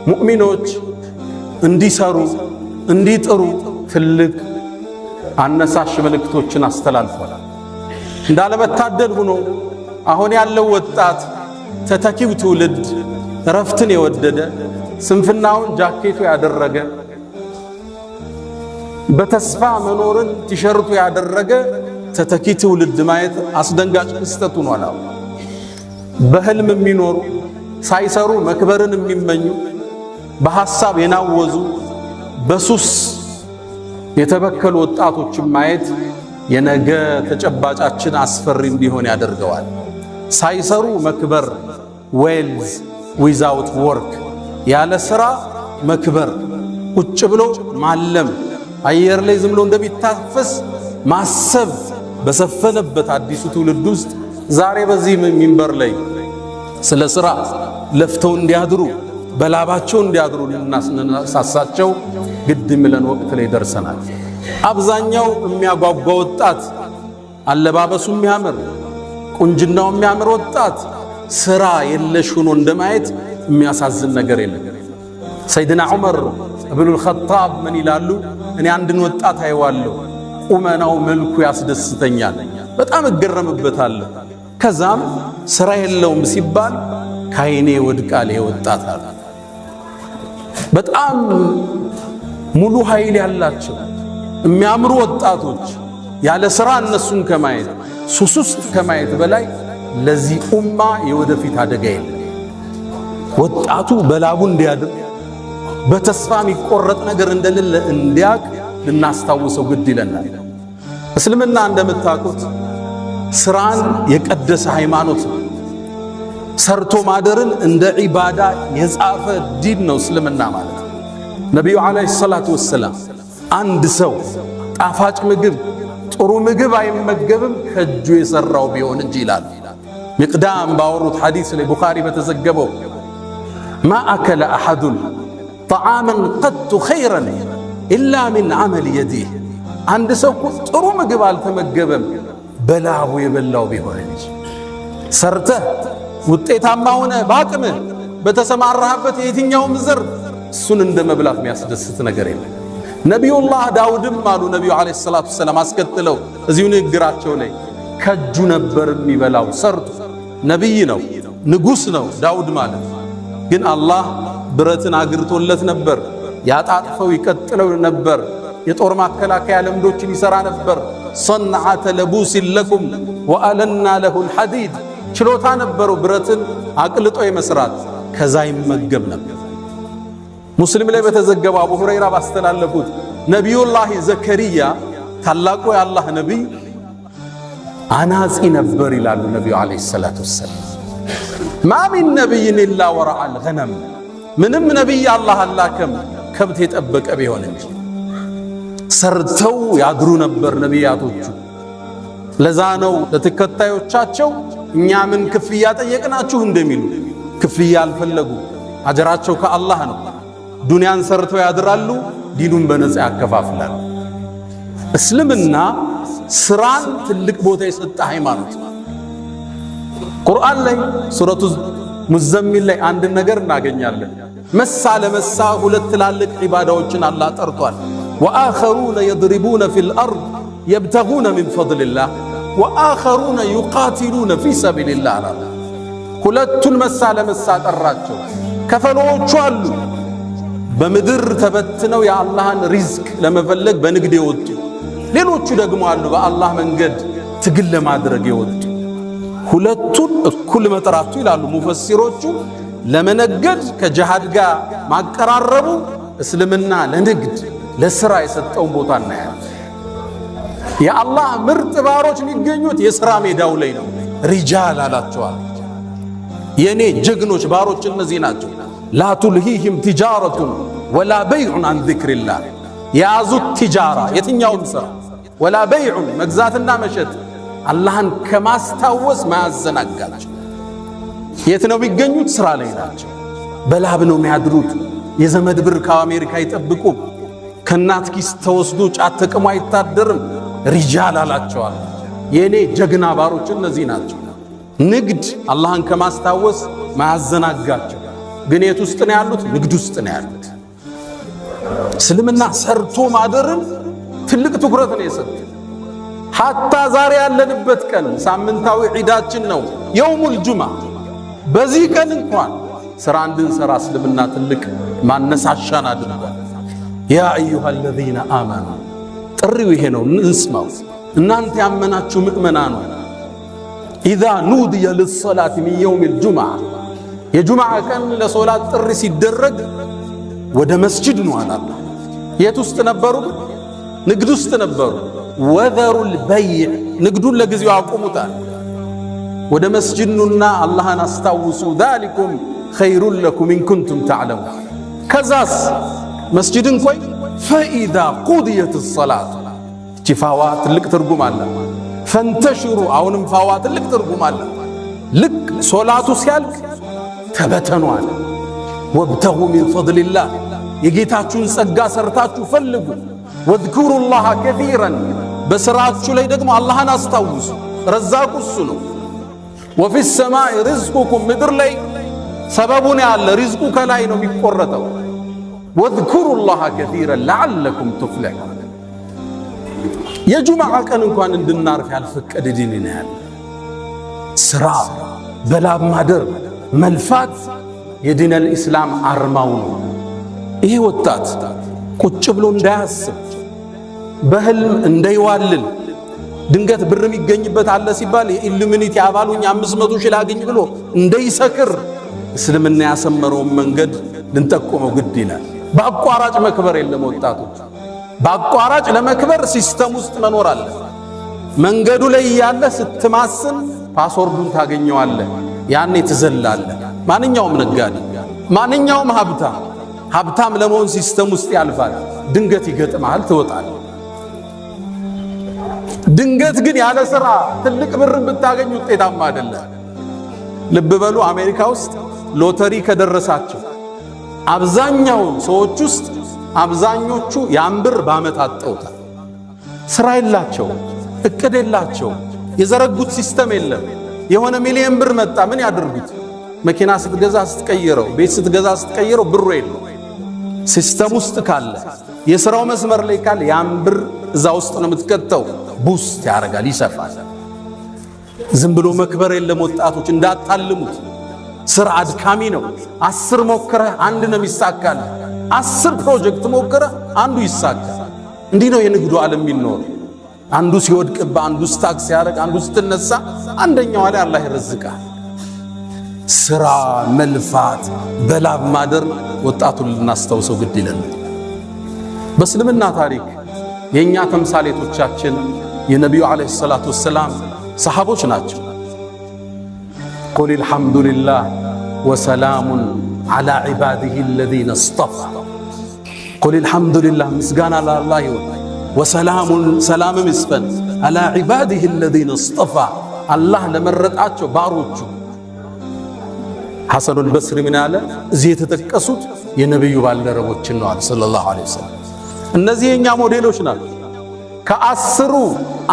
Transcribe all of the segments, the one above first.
ሙእሚኖች እንዲሰሩ እንዲጥሩ ትልቅ አነሳሽ መልእክቶችን አስተላልፏል። እንዳለመታደል ሆኖ አሁን ያለው ወጣት ተተኪው ትውልድ ረፍትን የወደደ ስንፍናውን ጃኬቱ ያደረገ በተስፋ መኖርን ቲሸርቱ ያደረገ ተተኪ ትውልድ ማየት አስደንጋጭ ክስተት ሆኗል። በህልም የሚኖሩ ሳይሰሩ መክበርን የሚመኙ በሐሳብ የናወዙ በሱስ የተበከሉ ወጣቶችን ማየት የነገ ተጨባጫችን አስፈሪ እንዲሆን ያደርገዋል። ሳይሰሩ መክበር ዌልዝ ዊዛውት ወርክ ያለ ሥራ መክበር ቁጭ ብሎ ማለም አየር ላይ ዝም ብሎ እንደሚታፈስ ማሰብ በሰፈነበት አዲሱ ትውልድ ውስጥ ዛሬ በዚህ ሚንበር ላይ ስለ ሥራ ለፍተው እንዲያድሩ በላባቸው እንዲያድሩ ልናሳሳቸው ግድ የሚለን ወቅት ላይ ደርሰናል። አብዛኛው የሚያጓጓ ወጣት አለባበሱ የሚያምር ቁንጅናው የሚያምር ወጣት ሥራ የለሽ ሆኖ እንደማየት የሚያሳዝን ነገር የለም። ሰይድና ዑመር ኢብኑል ኸጣብ ምን ይላሉ? እኔ አንድን ወጣት አይዋለሁ፣ ቁመናው መልኩ ያስደስተኛል፣ በጣም እገረምበታለሁ። ከዛም ሥራ የለውም ሲባል ካይኔ ወድቃል ወጣት አለ። በጣም ሙሉ ኃይል ያላቸው የሚያምሩ ወጣቶች ያለ ሥራ እነሱን ከማየት ሱስ ውስጥ ከማየት በላይ ለዚህ ኡማ የወደፊት አደጋ የለም። ወጣቱ በላቡ እንዲያድር በተስፋ የሚቆረጥ ነገር እንደሌለ እንዲያቅ ልናስታውሰው ግድ ይለናል። እስልምና እንደምታውቁት ሥራን የቀደሰ ሃይማኖት ነው። ሰርቶ ማደርን እንደ ዒባዳ የጻፈ ዲን ነው እስልምና ማለት። ነቢዩ ዓለይሂ ሰላቱ ወሰላም አንድ ሰው ጣፋጭ ምግብ ጥሩ ምግብ አይመገብም ከእጁ የሰራው ቢሆን እንጂ ይላል። ሚቅዳም ባወሩት ሐዲስ ላይ ቡኻሪ በተዘገበው ማ አከለ አሐዱን ጠዓመን ቀጡ ኸይረን ኢላ ሚን ዐመል የዲህ፣ አንድ ሰው ጥሩ ምግብ አልተመገበም በላቡ የበላው ቢሆን እንጂ። ሰርተህ ውጤታማ ሆነ በአቅምህ በተሰማራህበት የትኛውም ዘርፍ እሱን እንደ መብላት የሚያስደስት ነገር የለም። ነቢዩላህ ዳውድም አሉ ነቢዩ ዓለይሂ ሰላቱ ወሰላም አስከትለው እዚሁ ንግግራቸው ላይ ከእጁ ነበር የሚበላው ሰርቶ። ነቢይ ነው ንጉሥ ነው ዳውድ ማለት ግን አላህ ብረትን አግርቶለት ነበር። ያጣጥፈው ይቀጥለው ነበር። የጦር ማከላከያ ልምዶችን ይሰራ ነበር። ሰንዓተ ለቡሲን ለኩም ወአለና ለሁል ሐዲድ፣ ችሎታ ነበረው ብረትን አቅልጦ የመስራት። ከዛ ይመገብ ነበር። ሙስሊም ላይ በተዘገበው አቡ ሁረይራ ባስተላለፉት ነቢዩላህ ዘከሪያ ታላቁ የአላህ ነቢይ አናጺ ነበር ይላሉ ነቢዩ ዓለይሂ ሰላቱ ወሰላም። ማ ሚን ነቢይን ኢላ ወረዐል ገነም፣ ምንም ነቢይ አላህ አላከም ከብት የጠበቀ ቢሆን እንጂ። ሰርተው ያድሩ ነበር ነቢያቶቹ። ለዛ ነው ለተከታዮቻቸው እኛ ምን ክፍያ ጠየቅናችሁ እንደሚሉ ክፍያ አልፈለጉ። አጀራቸው ከአላህ ነው። ዱንያን ሰርተው ያድራሉ፣ ዲኑን በነፃ ያከፋፍላል። እስልምና ስራን ትልቅ ቦታ የሰጠ ሃይማኖት። ቁርአን ላይ ሱረቱ ሙዘሚል ላይ አንድ ነገር እናገኛለን። መሳ ለመሳ ሁለት ትላልቅ ዒባዳዎችን አላህ ጠርቷል። ወአኸሩነ የድሪቡነ ፊል አርድ የብተጉነ ሚን ፈድሊላህ ወአኸሩነ ዩቃቲሉነ ፊ ሰቢልላህ አለ። ሁለቱን መሳ ለመሳ ጠራቸው። ከፈሎቹ አሉ በምድር ተበትነው የአላህን ሪዝቅ ለመፈለግ በንግድ የወጡ፣ ሌሎቹ ደግሞ አሉ በአላህ መንገድ ትግል ለማድረግ የወጡ። ሁለቱን እኩል መጥራቱ ይላሉ ሙፈሲሮቹ ለመነገድ ከጅሃድ ጋር ማቀራረቡ እስልምና ለንግድ ለሥራ የሰጠውን ቦታ እናያለን። የአላህ ምርጥ ባሮች የሚገኙት የሥራ ሜዳው ላይ ነው። ሪጃል አላቸዋል። የኔ ጀግኖች ባሮች እነዚህ ናቸው። ላ ቱልሂህም ቲጃረቱን ወላ በይዑን አን ዚክሪላህ፣ የያዙት ቲጃራ የትኛውም ሥራ ወላ በይዑን መግዛትና መሸጥ አላህን ከማስታወስ ማያዘናጋቸው። የት ነው የሚገኙት? ሥራ ላይ ናቸው። በላብ ነው የሚያድሩት። የዘመድ ብር ከአሜሪካ አይጠብቁም። ከእናት ኪስ ተወስዶ ጫት ተቅሞ አይታደርም። ሪጃል አላቸዋል። የኔ ጀግና ባሮች እነዚህ ናቸው። ንግድ አላህን ከማስታወስ ማያዘናጋቸው። ግን የት ውስጥ ነው ያሉት? ንግድ ውስጥ ነው ያሉት። እስልምና ሰርቶ ማደርን ትልቅ ትኩረት ነው የሰጠው። ሐታ ዛሬ ያለንበት ቀን ሳምንታዊ ዒዳችን ነው የውሙል ጁምዓ። በዚህ ቀን እንኳን ስራ እንድንሰራ እስልምና ትልቅ ማነሳሻን አድርጓል። ያ አዩሃ አለዚነ አመኑ፣ ጥሪው ይሄ ነው፣ እንስማው። እናንተ ያመናችሁ ምእመናኑ ኢዛ ኑድየ ሊሰላት ሚን የውሚል ጁምዓ፣ የጁምዓ ቀን ለሶላት ጥሪ ሲደረግ ወደ መስጂድ ነው አላለ። የት ውስጥ ነበሩ? ንግድ ውስጥ ነበሩ። ወዘሩል በይዕ፣ ንግዱን ለጊዜው አቁሙታል። ወደ መስጂድ ኑና አላህን አስታውሱ። ዛሊኩም ኸይሩን ለኩም ኢን ኩንቱም ተዕለሙን። ከዛስ መስጂድን ቆይ ፈኢዛ ቁድየት ሰላት፣ እቺ ፋዋ ትልቅ ትርጉም አለ። ፈንተሽሩ፣ አሁንም ፋዋ ትልቅ ትርጉም አለ። ልክ ሶላቱ ሲያልቅ ተበተኑ አለ። ወብተጉ ሚን ፈድሊላህ፣ የጌታችሁን ጸጋ ሰርታችሁ ፈልጉ። ወዝኩሩላህ ከሲረን፣ በስራችሁ ላይ ደግሞ አላህን አስታውሱ። ረዛቁ እሱ ነው። ወፊ ሰማይ ሪዝቁኩም፣ ምድር ላይ ሰበቡን ያለ ሪዝቁ ከላይ ነው የሚቆረጠው። ወዝኩሩላህ ከሲረን ለዓለኩም ቱፍሊሑን። የጁምዓ ቀን እንኳን እንድናርፍ ያልፈቀደ ዲን ነው ያለ። ስራ በላብ ማደር መልፋት የዲነል ኢስላም አርማው ነው። ይሄ ወጣት ቁጭ ብሎ እንዳያስብ፣ በህልም እንዳይዋልል፣ ድንገት ብር የሚገኝበት አለ ሲባል የኢሉሚኒቲ አባሉኝ 500 ሺህ ላገኝ ብሎ እንዳይሰክር እስልምና ያሰመረውን መንገድ ልንጠቁመው ግድ ይላል። በአቋራጭ መክበር የለም። ወጣቶች በአቋራጭ ለመክበር ሲስተም ውስጥ መኖር አለ። መንገዱ ላይ ያለ ስትማስን ፓስወርዱን ታገኘዋለህ፣ ያኔ ትዘላለህ። ማንኛውም ነጋዴ፣ ማንኛውም ሀብታም ለመሆን ሲስተም ውስጥ ያልፋል። ድንገት ይገጥማል፣ ትወጣለህ። ድንገት ግን ያለ ሥራ ትልቅ ብርን ብታገኝ ውጤታማ አይደለም። ልብ በሉ፣ አሜሪካ ውስጥ ሎተሪ ከደረሳቸው አብዛኛው ሰዎች ውስጥ አብዛኞቹ ያን ብር በዓመት አጠውታል። ሥራ የላቸው፣ እቅድ የላቸው፣ የዘረጉት ሲስተም የለም። የሆነ ሚሊዮን ብር መጣ፣ ምን ያድርጉት? መኪና ስትገዛ ስትቀይረው፣ ቤት ስትገዛ ስትቀይረው ብሩ የለም። ሲስተም ውስጥ ካለ፣ የሥራው መስመር ላይ ካለ ያን ብር እዛ ውስጥ ነው የምትከተው። ቡስት ያደርጋል፣ ይሰፋል። ዝም ብሎ መክበር የለም። ወጣቶች እንዳታልሙት። ሥራ አድካሚ ነው። 10 ሞክረህ አንድ ነው የሚሳካል። 10 ፕሮጀክት ሞክረህ አንዱ ይሳካል። እንዲህ ነው የንግዱ ዓለም የሚኖር። አንዱ ሲወድቅብህ፣ አንዱ ስታክ ሲያደርግ፣ አንዱ ስትነሳ፣ አንደኛው ላይ አላህ ይረዝቃል። ሥራ መልፋት፣ በላብ ማደር ወጣቱን ልናስታውሰው ግድ ይለናል። በእስልምና ታሪክ የእኛ ተምሳሌቶቻችን የነቢዩ ዓለይሂ ሰላቱ ወሰላም ሰሓቦች ናቸው። ቁል አልሐምዱሊላህ ወሰላሙን ዓላ ዒባዲሂ አለዚነ እስጠፋ። ቁል አልሐምዱሊላህ፣ ምስጋና ለአላህ ይሁን፣ ወሰላሙን፣ ሰላምም ይስፈን፣ ዓላ ዒባዲሂ አለዚነ እስጠፋ፣ አላህ ለመረጣቸው ባሮቹ። ሐሰኑል በስሪ ምን ያለ? እዚህ የተጠቀሱት የነቢዩ ባልደረቦችን ነው አለ ሰለላሁ ዐለይሂ ወሰለም። እነዚህ የኛ ሞዴሎች ናቸው። ከ10ሩ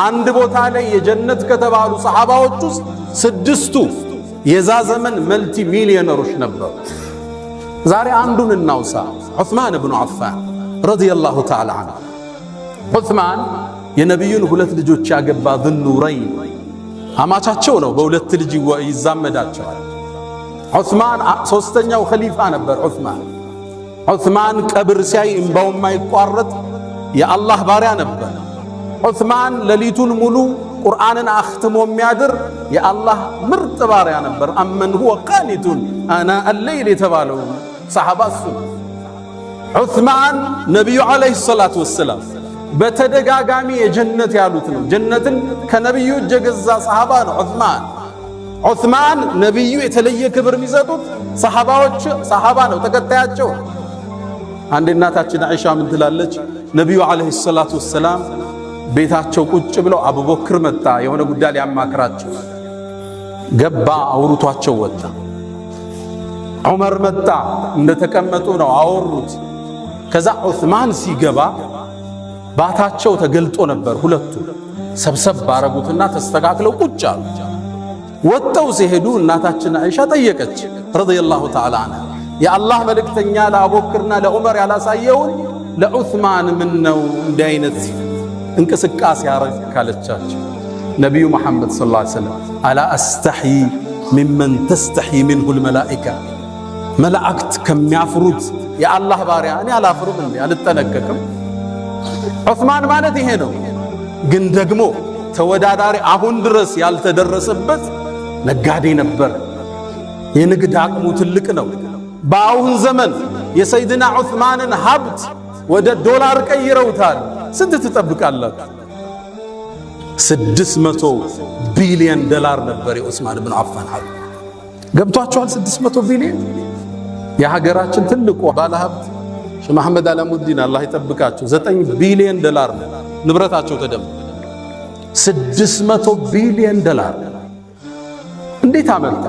አንድ ቦታ ላይ የጀነት ከተባሉ ሰሓባዎች ውስጥ 6ቱ የዛ ዘመን መልቲ ሚሊዮነሮች ነበሩ። ዛሬ አንዱን እናውሳ። ዑስማን ብኑ ዓፋን ረዲየላሁ ተዓላ ዐንሁ። ዑስማን የነቢዩን 2 ልጆች ያገባ ዙኑረይን አማቻቸው ነው። በ2 ልጅ ይዛመዳቸዋል። ዑስማን 3ኛው ኸሊፋ ነበር። ዑስማን ቀብር ሲያይ እምባው የማይቋረጥ የአላህ ባሪያ ነበር። ዑስማን ሌሊቱን ሙሉ ቁርአንን አኽትሞ የሚያድር የአላህ ምርጥ ባሪያ ነበር። አመን ሁወ ቃኒቱን አና አለይል የተባለው ሰሓባ እሱ። ዑስማን ነቢዩ ዓለይሂ ሰላቱ ወሰላም በተደጋጋሚ የጀነት ያሉት ነው። ጀነትን ከነቢዩ እጅ የገዛ ሰሓባ ነው ዑስማን። ነቢዩ የተለየ ክብር የሚሰጡት ሰሓባ ነው፣ ተከታያቸው። አንድ እናታችን አይሻ ምን ትላለች? ነቢዩ ዓለይሂ ሰላቱ ወሰላም ቤታቸው ቁጭ ብለው አቡበክር መጣ፣ የሆነ ጉዳይ ሊያማክራቸው ገባ፣ አውርቷቸው ወጣ። ዑመር መጣ፣ እንደተቀመጡ ነው አወሩት። ከዛ ዑስማን ሲገባ ባታቸው ተገልጦ ነበር። ሁለቱ ሰብሰብ ባረጉትና ተስተካክለው ቁጭ አሉ። ወጣው ሲሄዱ እናታችን አይሻ ጠየቀች ረዲየላሁ ተዓላ ዐንሃ፣ የአላህ መልእክተኛ ለአቡበክርና ለዑመር ያላሳየውን ለዑስማን ምን ነው እንዲህ አይነት እንቅስቃሴ ያረካለቻቸው? ነቢዩ መሐመድ ሰለላሁ ዐለይሂ ወሰለም አላ አስተሕይ ሚመን ተስተሕይ ሚንሁል መላኢካ፣ መላእክት ከሚያፍሩት የአላህ ባሪያ እኔ አላፍርም እንዴ? አልጠነቀቅም? ዑስማን ማለት ይሄ ነው። ግን ደግሞ ተወዳዳሪ አሁን ድረስ ያልተደረሰበት ነጋዴ ነበር። የንግድ አቅሙ ትልቅ ነው። በአሁን ዘመን የሰይድና ዑስማንን ሀብት ወደ ዶላር ቀይረውታል። ስንት ትጠብቃላችሁ? 600 ቢሊዮን ዶላር ነበር የዑስማን ብን አፋን ሀብት። ገብቷችኋል? 600 ቢሊዮን። የሀገራችን ትልቁ ባለሀብት ሼህ መሐመድ አላሙዲን አላህ ይጠብቃቸው 9 ቢሊዮን ዶላር ንብረታቸው ተደምሮ 600 ቢሊዮን ዶላር እንዴት አመጣ?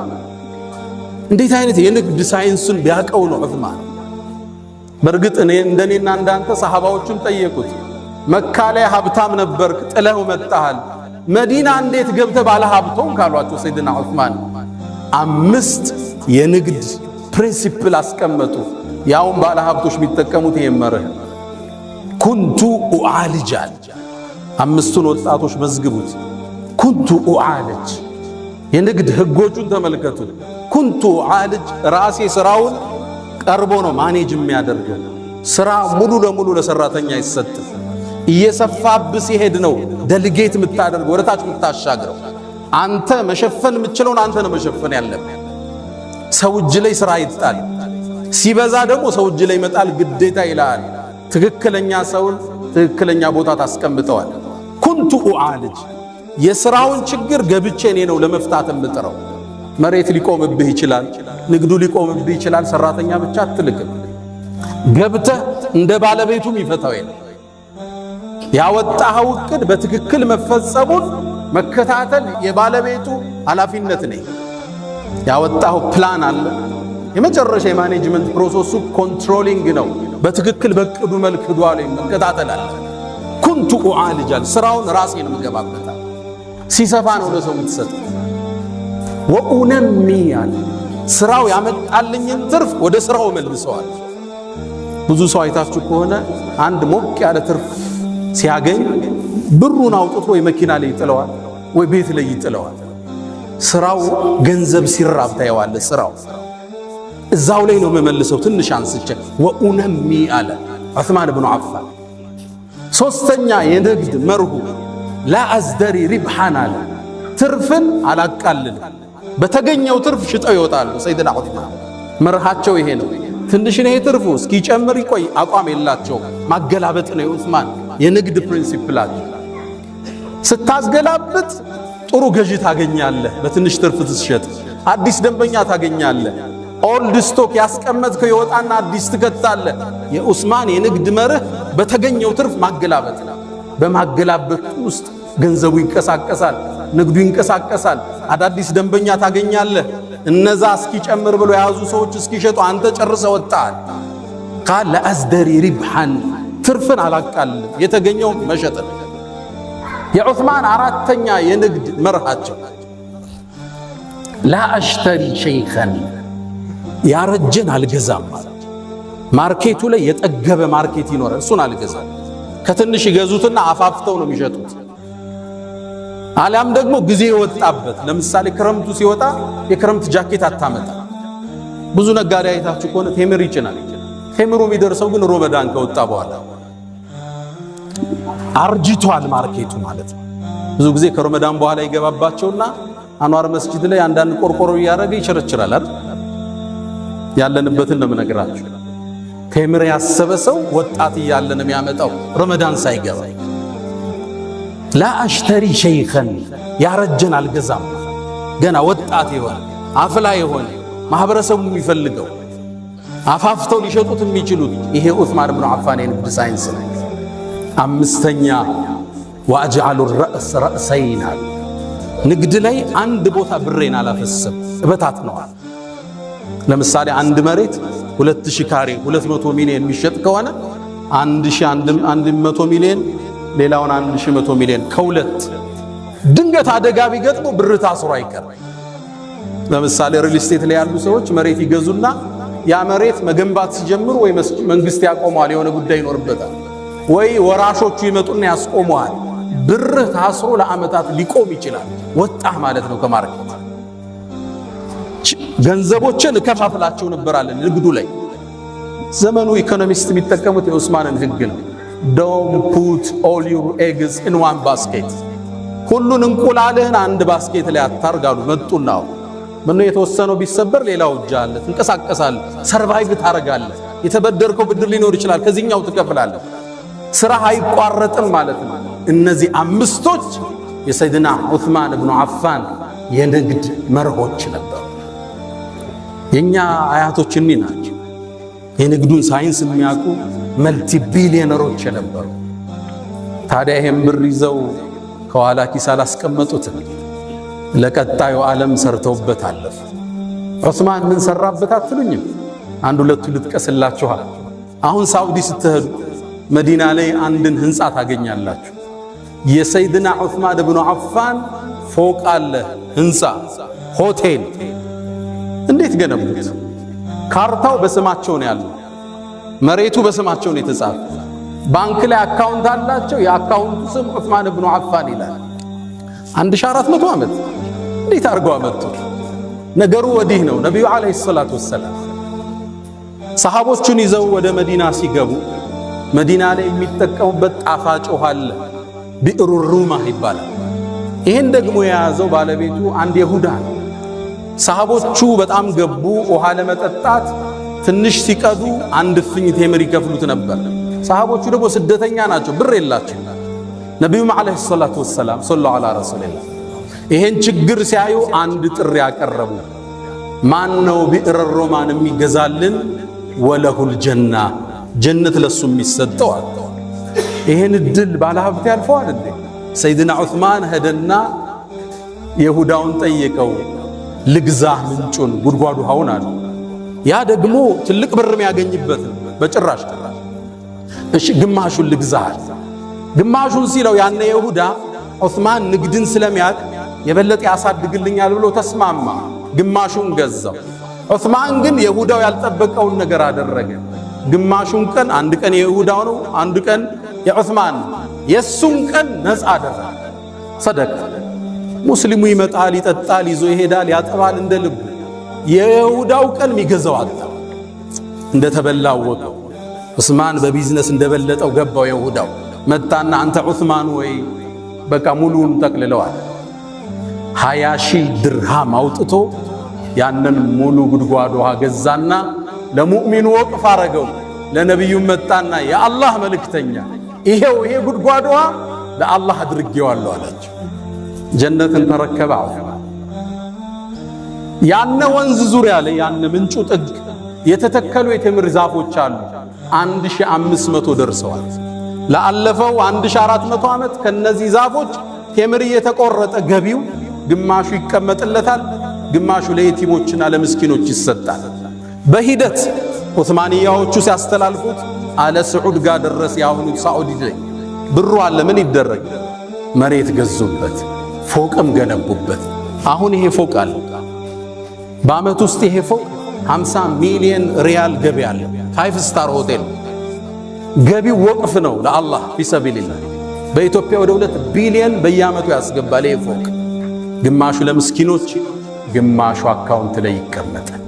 እንዴት አይነት የንግድ ሳይንሱን ቢያቀው ነው ዑስማን። በርግጥ እንደኔና እንዳንተ ሰሃባዎቹን ጠየቁት፣ መካ ላይ ሀብታም ነበርክ ጥለው መጣሃል፣ መዲና እንዴት ገብተህ ባለ ሀብቶን ካሏቸው ሰይድና ዑስማን 5 የንግድ ፕሪንሲፕል አስቀመጡ። ያውም ባለ ሀብቶች የሚጠቀሙት የመረህ ኩንቱ ኡዓልጃል 5ቱን ወጣቶች መዝግቡት። ኩንቱ ኡዓልጅ የንግድ ህጎቹን ተመልከቱ። ኩንቱ ኡዓልጅ ራሴ ስራውን ቀርቦ ነው ማኔጅ የሚያደርገው። ስራ ሙሉ ለሙሉ ለሰራተኛ አይሰጥም። እየሰፋብህ ሲሄድ ነው ደልጌት የምታደርገው ወደታች የምታሻግረው። አንተ መሸፈን የምትችለውን አንተ ነው መሸፈን ያለብህ። ሰው እጅ ላይ ስራ ይጣል፣ ሲበዛ ደግሞ ሰው እጅ ላይ መጣል ግዴታ ይላል። ትክክለኛ ሰውን ትክክለኛ ቦታ ታስቀምጠዋል። ኩንቱ ኡዓልጅ የስራውን ችግር ገብቼ እኔ ነው ለመፍታት የምጥረው። መሬት ሊቆምብህ ይችላል፣ ንግዱ ሊቆምብህ ይችላል። ሰራተኛ ብቻ አትልክም። ገብተህ እንደ ባለቤቱም ይፈታው የለም። ያወጣኸው እቅድ በትክክል መፈጸሙን መከታተል የባለቤቱ ኃላፊነት ነው። ያወጣኸው ፕላን አለ። የመጨረሻ የማኔጅመንት ፕሮሰሱ ኮንትሮሊንግ ነው። በትክክል በቅዱ መልክ ዷል መከታተል አለ። ኩንቱ ኡዓልጃል ስራውን ራሴ ነው የምገባበታል። ሲሰፋ ነው ለሰው የምትሰጥ። ወኡነሚ ያለ ስራው ያመጣልኝን ትርፍ ወደ ስራው መልሰዋል። ብዙ ሰው አይታችሁ ከሆነ አንድ ሞቅ ያለ ትርፍ ሲያገኝ ብሩን አውጥቶ ወይ መኪና ላይ ይጥለዋል ወይ ቤት ላይ ይጥለዋል። ስራው ገንዘብ ሲራብ ታየዋለ። ስራው እዛው ላይ ነው መመልሰው። ትንሽ አንስቼ ወኡነሚ አለ ዑስማን ብኑ አፋን። ሶስተኛ የንግድ መርሁ ላ አዝደሪ ሪብሃን አለ ትርፍን አላቃልል። በተገኘው ትርፍ ሽጠው ይወጣሉ። ሰይድና ዑስማን መርሃቸው ይሄ ነው። ትንሽ ነው ትርፉ እስኪጨምር ይቆይ አቋም የላቸው። ማገላበጥ ነው የዑስማን የንግድ ፕሪንሲፕላቸው። ስታስገላብጥ ጥሩ ገዢ ታገኛለህ፣ በትንሽ ትርፍ ትሸጥ። አዲስ ደንበኛ ታገኛለህ። ኦልድ ስቶክ ያስቀመጥከው ይወጣና አዲስ ትከታለህ። የዑስማን የንግድ መርህ በተገኘው ትርፍ ማገላበጥ ነው። በማገላበጥ ውስጥ ገንዘቡ ይንቀሳቀሳል፣ ንግዱ ይንቀሳቀሳል። አዳዲስ ደንበኛ ታገኛለህ። እነዛ እስኪጨምር ብሎ የያዙ ሰዎች እስኪሸጡ አንተ ጨርሰህ ወጣል። ቃል ለአዝደሪ ሪብሃን ትርፍን አላቃልም፣ የተገኘው መሸጥ። የዑስማን አራተኛ የንግድ መርሃቸው ላ አሽተሪ ሸይኸን ያረጀን አልገዛም ማለት። ማርኬቱ ላይ የጠገበ ማርኬት ይኖራል፣ እሱን አልገዛም። ከትንሽ ይገዙትና አፋፍተው ነው የሚሸጡት። አሊያም ደግሞ ጊዜ የወጣበት ለምሳሌ ክረምቱ ሲወጣ የክረምት ጃኬት አታመጣ። ብዙ ነጋዴ አይታችሁ ከሆነ ቴምር ይጭናል። ቴምሩ የሚደርሰው ግን ሮመዳን ከወጣ በኋላ አርጅቷል ማርኬቱ ማለት ነው። ብዙ ጊዜ ከሮመዳን በኋላ ይገባባቸውና አንዋር መስጂድ ላይ አንዳንድ ቆርቆሮ እያደረገ ይቸረችራል አይደል? ያለንበትን ነው የምነግራችሁ። ቴምር ያሰበ ሰው ወጣት እያለ ነው የሚያመጣው ረመዳን ሳይገባ። ላ አሽተሪ ሸይኸን ያረጀን አልገዛም። ገና ወጣት የሆነ አፍላ የሆነ ማህበረሰቡ የሚፈልገው አፋፍተው ሊሸጡት የሚችሉት ይሄ ዑስማን ብኑ አፋን የንግድ ሳይንስ ነው። አምስተኛ ወአጅዓሉ ረእስ ረእሰይን ንግድ ላይ አንድ ቦታ ብሬን አላፈሰም እበታት ነው። ለምሳሌ አንድ መሬት 2000 ካሬ 200 ሚሊዮን የሚሸጥ ከሆነ 1100 ሚሊዮን ሌላውን 1100 ሚሊዮን ከሁለት ድንገት አደጋ ቢገጥሙ ብር ታስሮ አይቀር። ለምሳሌ ሪል ስቴት ላይ ያሉ ሰዎች መሬት ይገዙና ያ መሬት መገንባት ሲጀምር ወይ መንግስት ያቆመዋል፣ የሆነ ጉዳይ ይኖርበታል፣ ወይ ወራሾቹ ይመጡና ያስቆመዋል። ብር ታስሮ ለዓመታት ሊቆም ይችላል። ወጣህ ማለት ነው ከማርኬት። ገንዘቦችን እከፋፍላቸው ነበራለን ንግዱ ላይ። ዘመኑ ኢኮኖሚስት የሚጠቀሙት የዑስማንን ህግ ነው። ዶንት ፑት ኦል ዩር ኤግስ ኢን ዋን ባስኬት፣ ሁሉን እንቁላልህን አንድ ባስኬት ላይ አታርጋሉ። መጡና ምነው የተወሰነው ቢሰበር ሌላው እጅ አለ፣ ትንቀሳቀሳለህ፣ ሰርቫይቭ ታረጋለህ። የተበደርከው ብድር ሊኖር ይችላል፣ ከዚህኛው ትከፍላለህ። ስራ አይቋረጥም ማለት ነው። እነዚህ አምስቶች የሰይድና ዑስማን ኢብኑ አፋን የንግድ መርሆች ነበሩ። የኛ አያቶች እኒ ናቸው የንግዱን ሳይንስ የሚያውቁ መልቲ ቢሊዮነሮች ነበሩ። ታዲያ ይሄን ብር ይዘው ከኋላ ኪስ አላስቀመጡትም፣ ለቀጣዩ ዓለም ሰርተውበት አለፉ። ዑስማን ምን ሰራበት አትሉኝም? አንድ ሁለቱ ልጥቀስላችኋል። አሁን ሳውዲ ስትሄዱ መዲና ላይ አንድን ህንፃ ታገኛላችሁ። የሰይድና ዑስማን ኢብኑ አፋን ፎቅ አለ፣ ህንፃ፣ ሆቴል። እንዴት ገነቡት? ካርታው በስማቸው ነው ያለው፣ መሬቱ በስማቸው ነው የተጻፈ። ባንክ ላይ አካውንት አላቸው፣ የአካውንቱ ስም ዑስማን ኢብኑ አፋን ይላል። 1400 ዓመት እንዴት አድርገው አመጡት? ነገሩ ወዲህ ነው። ነቢዩ ዓለይሂ ሰላቱ ወሰላም ሰሃቦቹን ይዘው ወደ መዲና ሲገቡ መዲና ላይ የሚጠቀሙበት ጣፋጭ ውሃ አለ፣ ቢዕሩ ሩማህ ይባላል። ይሄን ደግሞ የያዘው ባለቤቱ አንድ ይሁዳ ነው። ሰሃቦቹ በጣም ገቡ። ውሃ ለመጠጣት ትንሽ ሲቀዱ አንድ እፍኝ ቴምር ይከፍሉት ነበር። ሰሃቦቹ ደግሞ ስደተኛ ናቸው፣ ብር የላቸው። ነቢዩም ዓለይሂ ሰላቱ ወሰላም ሰለላሁ ዐላ ረሱሊላህ ይሄን ችግር ሲያዩ አንድ ጥሪ ያቀረቡ። ማን ነው ቢዕር ሩማን የሚገዛልን? ወለሁል ጀና፣ ጀነት ለሱ የሚሰጠው። ይሄን እድል ባለሀብት ያልፈዋል እንዴ? ሰይድና ዑስማን ሄደና ይሁዳውን ጠየቀው፣ ልግዛህ ምንጩን ጉድጓዱ ውሃውን አሉ። ያ ደግሞ ትልቅ ብር የሚያገኝበት በጭራሽ። እሺ ግማሹን ልግዛህ። ግማሹን ሲለው ያነ ይሁዳ ዑስማን ንግድን ስለሚያውቅ የበለጠ ያሳድግልኛል ብሎ ተስማማ። ግማሹን ገዛው። ዑስማን ግን ይሁዳው ያልጠበቀውን ነገር አደረገ። ግማሹን ቀን አንድ ቀን የይሁዳው ነው፣ አንድ ቀን የዑስማን፣ የሱን ቀን ነፃ አደረገ። ሰደቀ። ሙስሊሙ ይመጣል፣ ይጠጣል፣ ይዞ ይሄዳል፣ ያጠባል እንደ ልቡ። የይሁዳው ቀን የሚገዛው አጣ። እንደተበላው ወቀው። ዑስማን በቢዝነስ እንደበለጠው ገባው። ይሁዳው መጣና አንተ ዑስማን ወይ በቃ ሙሉን ጠቅልለዋል። 20,000 ድርሃም አውጥቶ ያንን ሙሉ ጉድጓድ ውሃ ገዛና ለሙእሚኑ ወቅፍ አረገው። ለነብዩ መጣና የአላህ መልእክተኛ ይሄው ይሄ ጉድጓድ ውሃ ለአላህ አድርጌዋለሁ አላቸው። ጀነትን ተረከበ። ያነ ወንዝ ዙሪያ ላይ ያነ ምንጩ ጥግ የተተከሉ የቴምር ዛፎች አሉ። 1500 ደርሰዋል። ለአለፈው 1400 ዓመት ከነዚህ ዛፎች ቴምር እየተቆረጠ ገቢው ግማሹ ይቀመጥለታል፣ ግማሹ ለየቲሞችና ለምስኪኖች ይሰጣል። በሂደት ዑስማንያዎቹ ሲያስተላልፉት አለ ስዑድ ጋር ደረስ። ያሁኑ ሳዑዲ ላይ ብሩ አለ፣ ምን ይደረግ? መሬት ገዙበት፣ ፎቅም ገነቡበት። አሁን ይሄ ፎቅ አለ። በአመት ውስጥ ይሄ ፎቅ 50 ሚሊዮን ሪያል ገቢ አለ። 5 ስታር ሆቴል ገቢው ወቅፍ ነው ለአላህ ፊሰቢልላህ። በኢትዮጵያ ወደ 2 ቢሊዮን በየአመቱ ያስገባል ይሄ ፎቅ። ግማሹ ለምስኪኖች፣ ግማሹ አካውንት ላይ ይቀመጣል።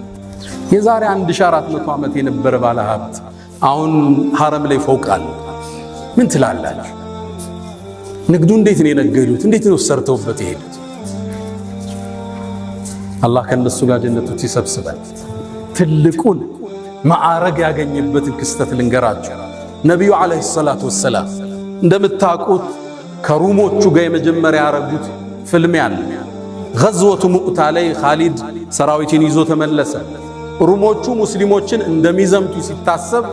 የዛሬ 1400 ዓመት የነበረ ባለ ሀብት አሁን ሐረም ላይ ፎቅ አለ። ምን ትላላችሁ? ንግዱ እንዴት ነው የነገዱት? እንዴት ነው ሰርተውበት የሄዱት? አላህ ከነሱ ጋር ጀነቶች ይሰብስባል። ትልቁን ማዕረግ ያገኘበትን ክስተት ልንገራችሁ። ነቢዩ ዓለይሂ ሰላቱ ወሰላም እንደምታውቁት ከሩሞቹ ጋር የመጀመሪያ ያረጉት ፍልሚያ አለ። ገዝወቱ ሙዕታ ላይ ኻሊድ ሰራዊትን ይዞ ተመለሰ። ሩሞቹ ሙስሊሞችን እንደሚዘምቱ ሲታሰብ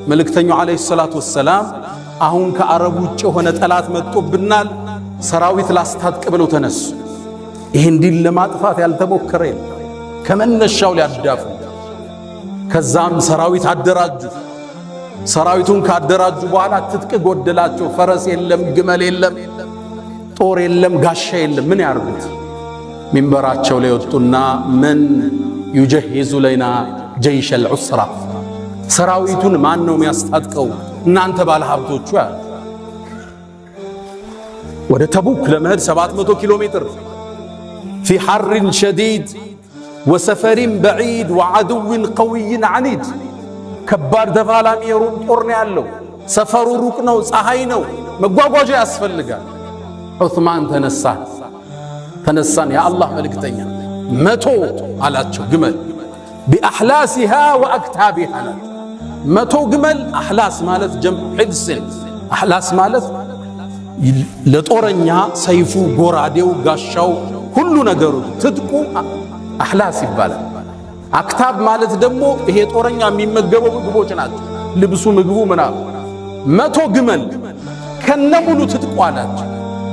መልእክተኛው ዓለይሂ ሰላቱ ወሰላም አሁን ከአረብ ውጭ የሆነ ጠላት መጥቶብናል፣ ሰራዊት ላስታጥቅ ብለው ተነሱ። ይሄን ዲን ለማጥፋት ያልተሞከረ የለም። ከመነሻው ሊያዳፉ። ከዛም ሰራዊት አደራጁ። ሰራዊቱን ካደራጁ በኋላ ትጥቅ ጎደላቸው። ፈረስ የለም፣ ግመል የለም፣ ጦር የለም፣ ጋሻ የለም። ምን ያርጉት? ሚንበራቸው ላይ ወጡና ምን ዩጀሂዙ ለና ጀይሽ አልዑስራ ሰራዊቱን ማን ነው የሚያስታጥቀው? እናንተ ባለሀብቶቹ ያለ። ወደ ተቡክ ለመሄድ 700 ኪሎ ሜትር ፊ ሐርን ሸዲድ ወሰፈሪን በዒድ ወዐዱውን ቀዊይን ዐኒድ ከባድ ተፋላሚ የሩም ጦር ነው ያለው። ሰፈሩ ሩቅ ነው፣ ፀሐይ ነው፣ መጓጓዣ ያስፈልጋል። ዑስማን ተነሳን የአላህ መልእክተኛ 100 አላቸው ግመል ቢአሕላሲሃ ወአክታቢሃ አላቸው። 100 ግመል አሕላስ ማለት ጀምዕ ሕልስን አሕላስ ማለት ለጦረኛ ሰይፉ፣ ጎራዴው፣ ጋሻው ሁሉ ነገሩ ትጥቁ አሕላስ ይባላል። አክታብ ማለት ደግሞ ይሄ ጦረኛ የሚመገበው ምግቦች ናቸው፣ ልብሱ፣ ምግቡ ምናምን። 100 ግመል ከነሙሉ ትጥቁ አላቸው።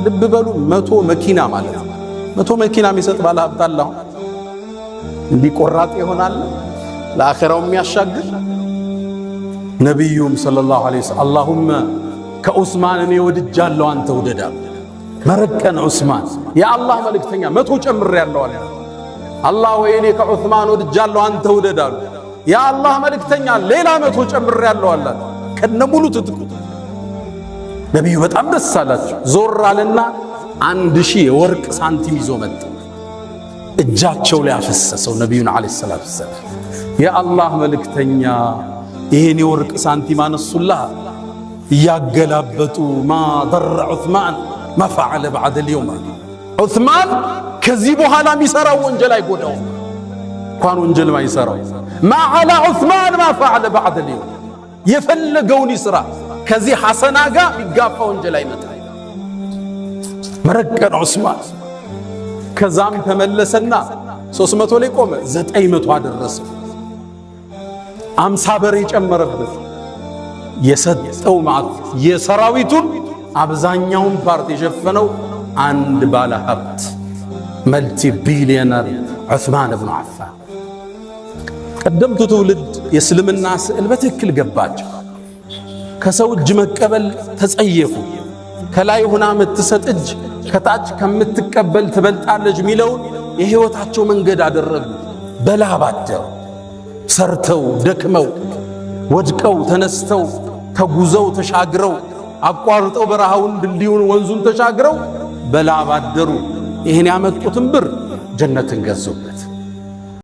ልብ በሉ 100 መኪና ማለት ነው። 100 መኪና የሚሰጥ ባለ ሀብት አለ አሁን? እንዲህ ቆራጥ ይሆናል ለአኺራው የሚያሻግር። ነቢዩም ሰለላሁ ዐለይሂ ወሰለም አላሁመ ከዑስማን እኔ ወድጃለሁ አንተ ውደዳ። መረቀን ዑስማን የአላህ መልእክተኛ 100 ጨምሬያለሁ አለ። አላህ ወይ እኔ ከዑስማን ወድጃለሁ አንተ ውደዳ። የአላህ መልእክተኛ ሌላ 100 ጨምሬያለሁ አለ ከነሙሉ ትጥቁ። ነቢዩ በጣም ደስ አላቸው። ዞር አለና 1000 የወርቅ ሳንቲም ይዞ መጣ። እጃቸው ላይ አፈሰሰው። ነቢዩን ዓለይሂ ሰላቱ ወሰላም የአላህ መልእክተኛ ይሄን የወርቅ ሳንቲም አነሱላህ እያገላበጡ ማ ضر ዑስማን ማ ፈዐለ በዐደ ልየውም። ዑስማን ከዚህ በኋላ የሚሰራው ወንጀል አይጎዳው። እንኳን ወንጀል ማይሰራው ማ ዐላ ዑስማን ማ ፈዐለ በዐደ ልየውም። የፈለገውን ይስራ ከዚህ ሐሰና ጋር ቢጋፋ ወንጀል አይመጣ። መረቀን ዑስማን። ከዛም ተመለሰና 300 ላይ ቆመ፣ 900 አደረሰ። 50 በሬ ጨመረበት። የሰጠው ማለት የሰራዊቱን አብዛኛውን ፓርት የሸፈነው አንድ ባለ ሀብት መልቲ ቢሊየነር ዑስማን ብኑ ዓፋን። ቀደምቱ ትውልድ የእስልምና ስዕል በትክክል ገባቸው። ከሰው እጅ መቀበል ተጸየፉ። ከላይ ሆና የምትሰጥ እጅ ከታች ከምትቀበል ትበልጣለች ሚለውን የህይወታቸው መንገድ አደረጉ። በላብ አደሩ። ሰርተው ደክመው ወድቀው ተነስተው ተጉዘው ተሻግረው አቋርጠው በረሃውን ድልድዩን ወንዙን ተሻግረው በላብ አደሩ። ይሄን ያመጡትን ብር ጀነትን ገዙ።